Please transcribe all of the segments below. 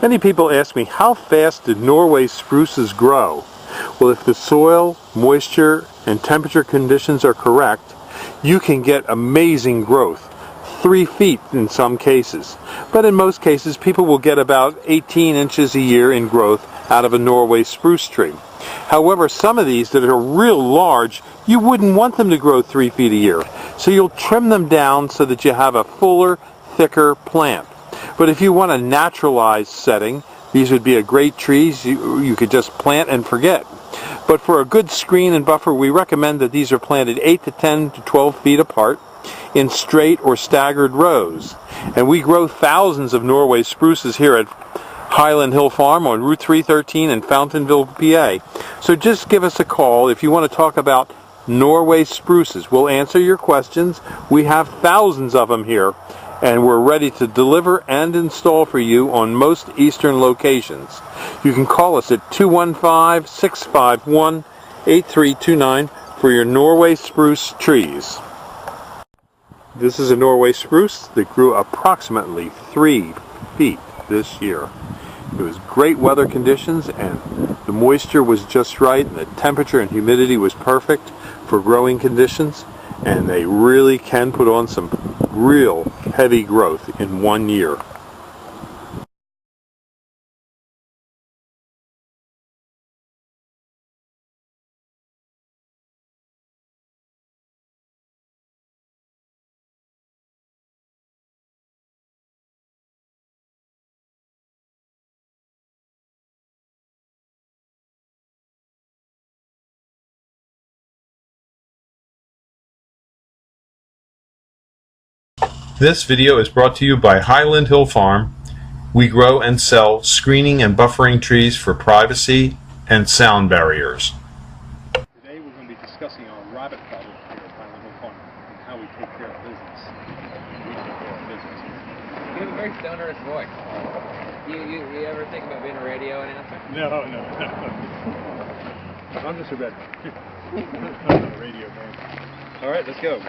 Many people ask me, how fast do Norway spruces grow? Well, if the soil, moisture, and temperature conditions are correct, you can get amazing growth. 3 feet in some cases. But in most cases, people will get about 18 inches a year in growth out of a Norway spruce tree. However, some of these that are real large, you wouldn't want them to grow 3 feet a year. So you'll trim them down so that you have a fuller, thicker plant. But if you want a naturalized setting, these would be a great trees you could just plant and forget. But for a good screen and buffer, we recommend that these are planted 8 to 10 to 12 feet apart in straight or staggered rows. And we grow thousands of Norway spruces here at Highland Hill Farm on Route 313 in Fountainville, PA. So just give us a call if you want to talk about Norway spruces. We'll answer your questions. We have thousands of them here, and we're ready to deliver and install for you on most eastern locations. You can call us at 215-651-8329 for your Norway spruce trees. This is a Norway spruce that grew approximately 3 feet this year. It was great weather conditions, and the moisture was just right, and the temperature and humidity was perfect for growing conditions, and they really can put on some real heavy growth in 1 year. This video is brought to you by Highland Hill Farm. We grow and sell screening and buffering trees for privacy and sound barriers. Today we're going to be discussing our rabbit problem here at Highland Hill Farm and how we take care of business. You have a very sonorous voice. You ever think about being a radio announcer? No. I'm just a redneck. I'm not a radio man. All right, let's go.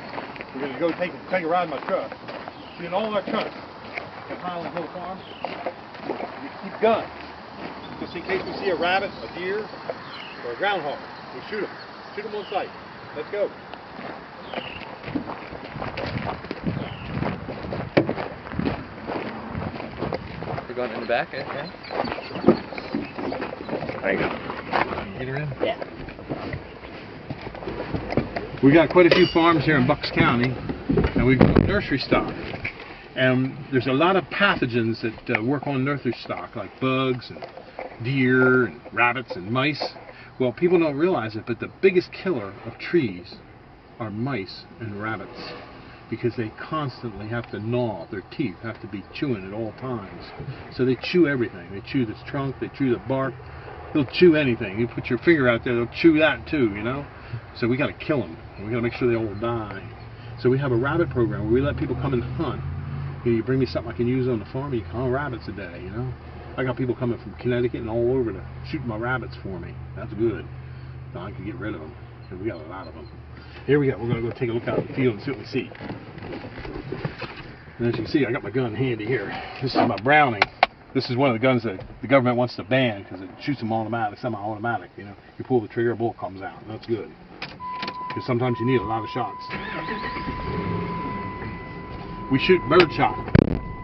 We're going to go take a ride in my truck. See, in all our trucks at Highland Hill Farm, we keep guns. Just in case we see a rabbit, a deer, or a groundhog, we shoot them. Shoot them on sight. Let's go. We're going in the back, okay? Hang on. Get her in? Yeah. We got quite a few farms here in Bucks County, and we've got nursery stock. And there's a lot of pathogens that work on nursery stock, like bugs and deer and rabbits and mice. Well, people don't realize it, but the biggest killer of trees are mice and rabbits, because they constantly have to gnaw. Their teeth have to be chewing at all times. So they chew everything. They chew the trunk, they chew the bark. They'll chew anything. You put your finger out there, they'll chew that too, you know? So we got to kill them. We got to make sure they all die. So we have a rabbit program where we let people come and hunt. You bring me something I can use on the farm, you can hunt rabbits a day, you know? I got people coming from Connecticut and all over to shoot my rabbits for me. That's good. So I can get rid of them. So we got a lot of them. Here we go. We're going to go take a look out in the field and see what we see. And as you can see, I got my gun handy here. This is my Browning. This is one of the guns that the government wants to ban because it shoots them automatic, semi-automatic. You know, you pull the trigger, a bullet comes out. That's good. Because sometimes you need a lot of shots. We shoot bird shot.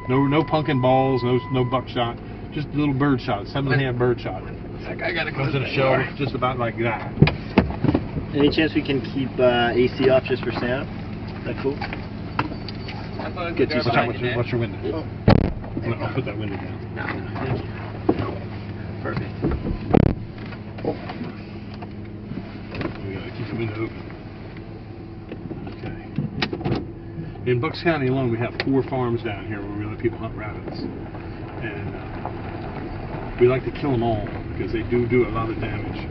No pumpkin balls, no buckshot. Just a little bird shot, 7.5 bird shot. I gotta Comes in a shell, just about like that. Any chance we can keep AC off just for sound? Is that cool? Get you some. Watch your window. Oh. I'll put that window down. No, thank you. Perfect. We gotta keep the window open. Okay. In Bucks County alone, we have 4 farms down here where we let people hunt rabbits, and we like to kill them all because they do a lot of damage.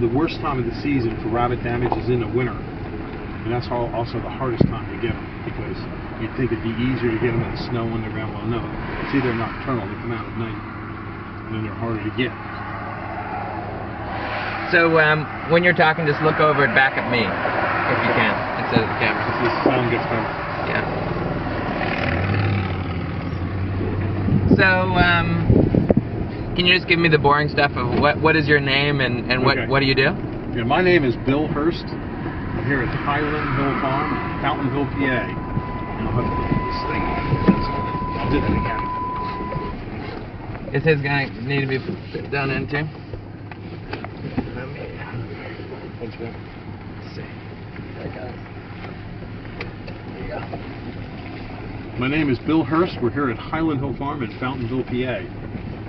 The worst time of the season for rabbit damage is in the winter, and that's also the hardest time to get them, because you'd think it'd be easier to get them in the snow underground. Well, no. See, they're nocturnal. They come out at night, and then they're harder to get. So when you're talking, just look over and back at me, if you can, instead of the camera. If this sound gets better. Yeah. So Can you just give me the boring stuff of what is your name and Okay. what do you do? Yeah, my name is Bill Hurst. I'm here at Highland Hill Farm, Fountainville, PA. And I'll have to put this thing. I'll do that again. Is his gonna need to be put down into? Let's see. There it goes. There you go. My name is Bill Hurst. We're here at Highland Hill Farm in Fountainville, PA.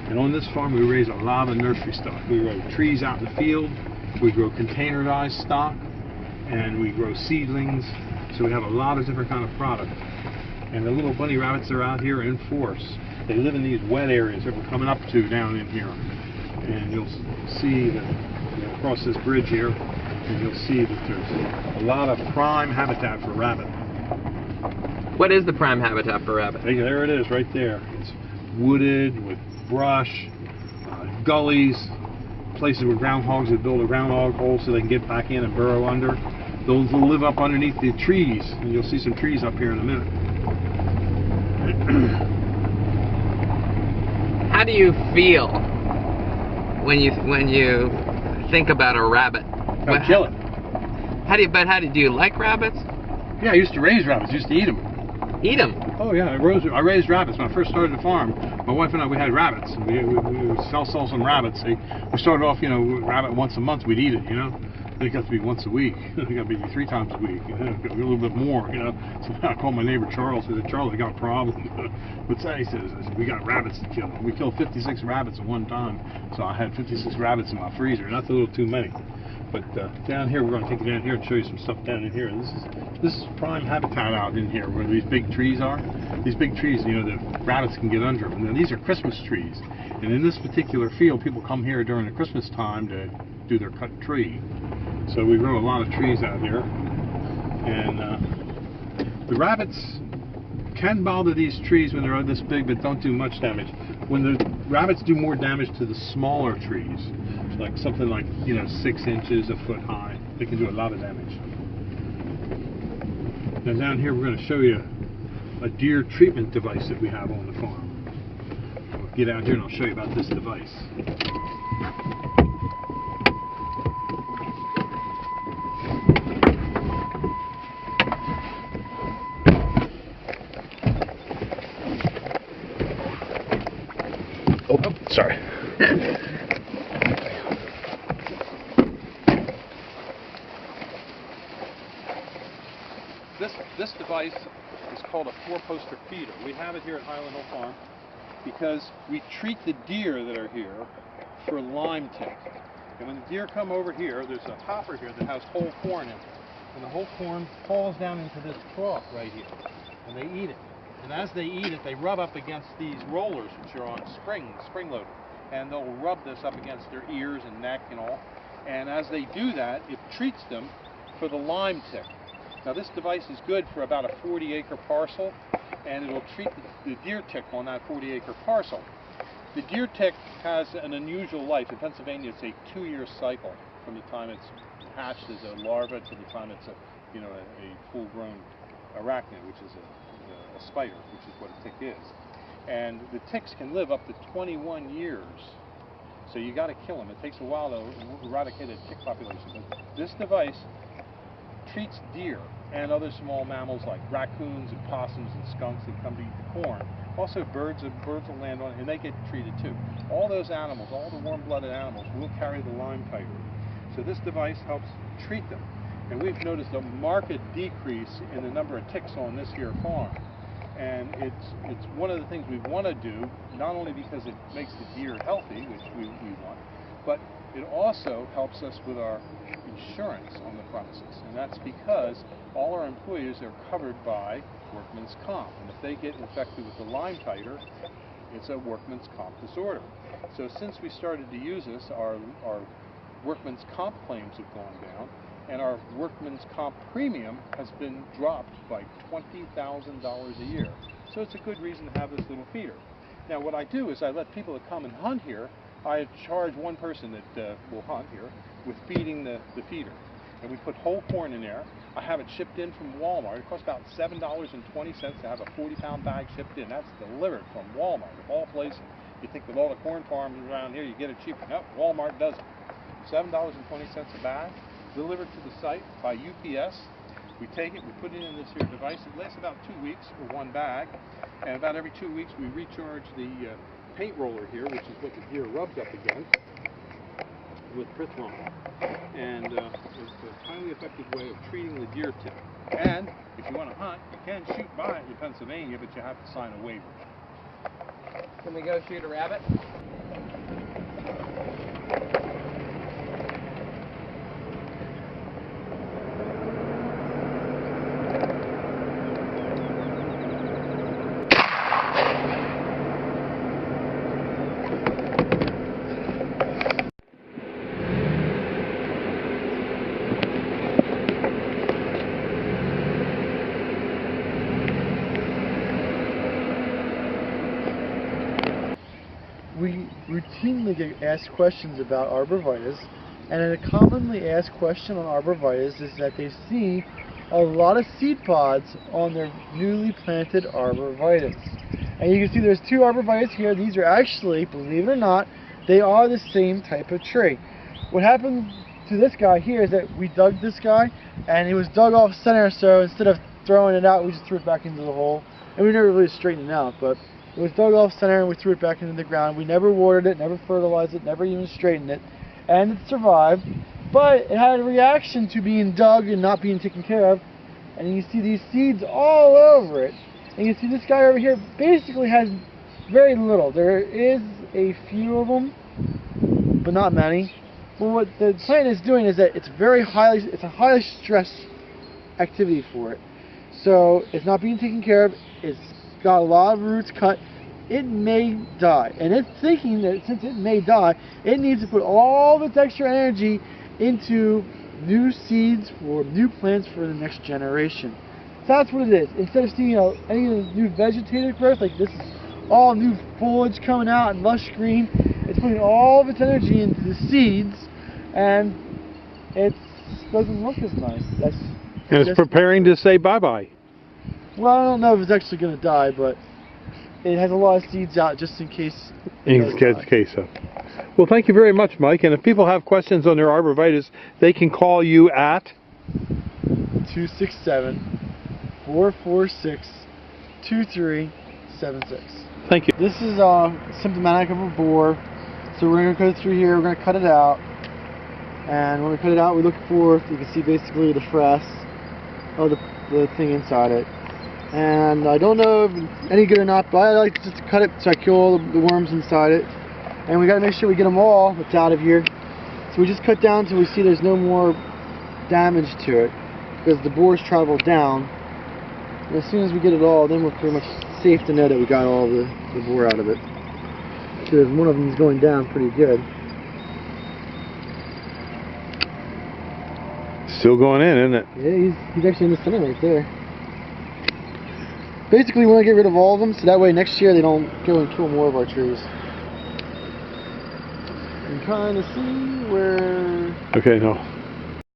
And on this farm we raise a lot of nursery stock. We grow trees out in the field, we grow containerized stock, and we grow seedlings. So we have a lot of different kind of product. And the little bunny rabbits are out here in force. They live in these wet areas that we're coming up to down in here. And you'll see that across this bridge here, and you'll see that there's a lot of prime habitat for rabbit. What is the prime habitat for rabbit? There it is, right there. It's wooded with brush, gullies, places where groundhogs would build a groundhog hole so they can get back in and burrow under. They'll live up underneath the trees, and you'll see some trees up here in a minute. How do you feel when you think about a rabbit? I'll kill it. How do you like rabbits? Yeah, I used to raise rabbits. I used to eat them. Eat them? Oh yeah, I raised rabbits when I first started the farm. My wife and I, we had rabbits. And we would sell some rabbits. We started off, rabbit once a month. We'd eat it, Then it got to be once a week. It got to be 3 times a week. A little bit more, So I called my neighbor Charles. I said, Charles, I got a problem. What's that? He says, we got rabbits to kill. We killed 56 rabbits at one time. So I had 56 rabbits in my freezer, and that's a little too many. But down here, we're going to take you down here and show you some stuff down in here. This is prime habitat out in here where these big trees are. These big trees, the rabbits can get under them. Now, these are Christmas trees. And in this particular field, people come here during the Christmas time to do their cut tree. So we grow a lot of trees out here. And the rabbits can bother these trees when they're this big, but don't do much damage. When the rabbits do more damage to the smaller trees, like something like 6 inches, a foot high, they can do a lot of damage. Now down here we're going to show you a deer treatment device that we have on the farm. I'll get out here and I'll show you about this device. Oh, sorry. This device is called a 4-poster feeder. We have it here at Highland Hill Farm because we treat the deer that are here for Lyme tick. And when the deer come over here, there's a hopper here that has whole corn in it. And the whole corn falls down into this trough right here. And they eat it. And as they eat it, they rub up against these rollers, which are on spring-loaded. And they'll rub this up against their ears and neck and all. And as they do that, it treats them for the Lyme tick. Now this device is good for about a 40-acre parcel, and it will treat the deer tick on that 40-acre parcel. The deer tick has an unusual life. In Pennsylvania, it's a 2-year cycle from the time it's hatched as a larva to the time it's a full-grown arachnid, which is a spider, which is what a tick is. And the ticks can live up to 21 years. So you got to kill them. It takes a while to eradicate a tick population. But this device treats deer and other small mammals like raccoons and possums and skunks that come to eat the corn. Also birds will land on it, and they get treated too. All those animals, all the warm-blooded animals, will carry the Lyme titer. So this device helps treat them. And we've noticed a marked decrease in the number of ticks on this here farm. And it's one of the things we want to do, not only because it makes the deer healthy, which we want, but it also helps us with our insurance on the premises. And that's because all our employees are covered by workman's comp. And if they get infected with the Lyme titer, it's a workman's comp disorder. So since we started to use this, our workman's comp claims have gone down, and our workman's comp premium has been dropped by $20,000 a year. So it's a good reason to have this little feeder. Now what I do is I let people that come and hunt here, I charge one person that will hunt here with feeding the feeder. And we put whole corn in there. I have it shipped in from Walmart. It costs about $7.20 to have a 40-pound bag shipped in. That's delivered from Walmart, of all places. You think with all the corn farms around here, you get it cheaper. No, Walmart does it. $7.20 a bag, delivered to the site by UPS. We take it, we put it in this here device. It lasts about 2 weeks for one bag. And about every 2 weeks, we recharge the paint roller here, which is what the deer rubs up against, with Prithron. And it's a highly effective way of treating the deer tip. And if you want to hunt, you can shoot by it in Pennsylvania, but you have to sign a waiver. Can we go shoot a rabbit? We routinely get asked questions about arborvitaes, and a commonly asked question on arborvitaes is that they see a lot of seed pods on their newly planted arborvitaes. And you can see there's two arborvitaes here. These are actually, believe it or not, they are the same type of tree. What happened to this guy here is that we dug this guy, and it was dug off center, so instead of throwing it out, we just threw it back into the hole. And we never really straightened it out, but it was dug off center and we threw it back into the ground. We never watered it, never fertilized it, never even straightened it. And it survived, but it had a reaction to being dug and not being taken care of. And you see these seeds all over it. And you see this guy over here basically has very little. There is a few of them, but not many. But what the plant is doing is that it's a highly stressed activity for it. So it's not being taken care of. It's got a lot of roots cut. It may die, and it's thinking that since it may die, it needs to put all of its extra energy into new seeds for new plants for the next generation. So that's what it is. Instead of seeing any of the new vegetative growth, like this is all new foliage coming out and lush green, it's putting all of its energy into the seeds, and it doesn't look as nice. And it's preparing to say bye-bye. Well, I don't know if it's actually going to die, but it has a lot of seeds out just in case. Well, thank you very much, Mike. And if people have questions on their arborvitaes, they can call you at 267-446-2376. Thank you. This is symptomatic of a boar, so we're going to go through here. We're going to cut it out, and when we cut it out, we look for, you can see basically the frass of the thing inside it. And I don't know if it's any good or not, but I like just to cut it so I kill all the worms inside it. And we got to make sure we get them all that's out of here. So we just cut down until we see there's no more damage to it, because the boars travel down. And as soon as we get it all, then we're pretty much safe to know that we got all the boar out of it. Because one of them is going down pretty good. Still going in, isn't it? Yeah, he's actually in the center right there. Basically, we want to get rid of all of them, so that way next year they don't go and kill more of our trees. And kind of see where... Okay, no.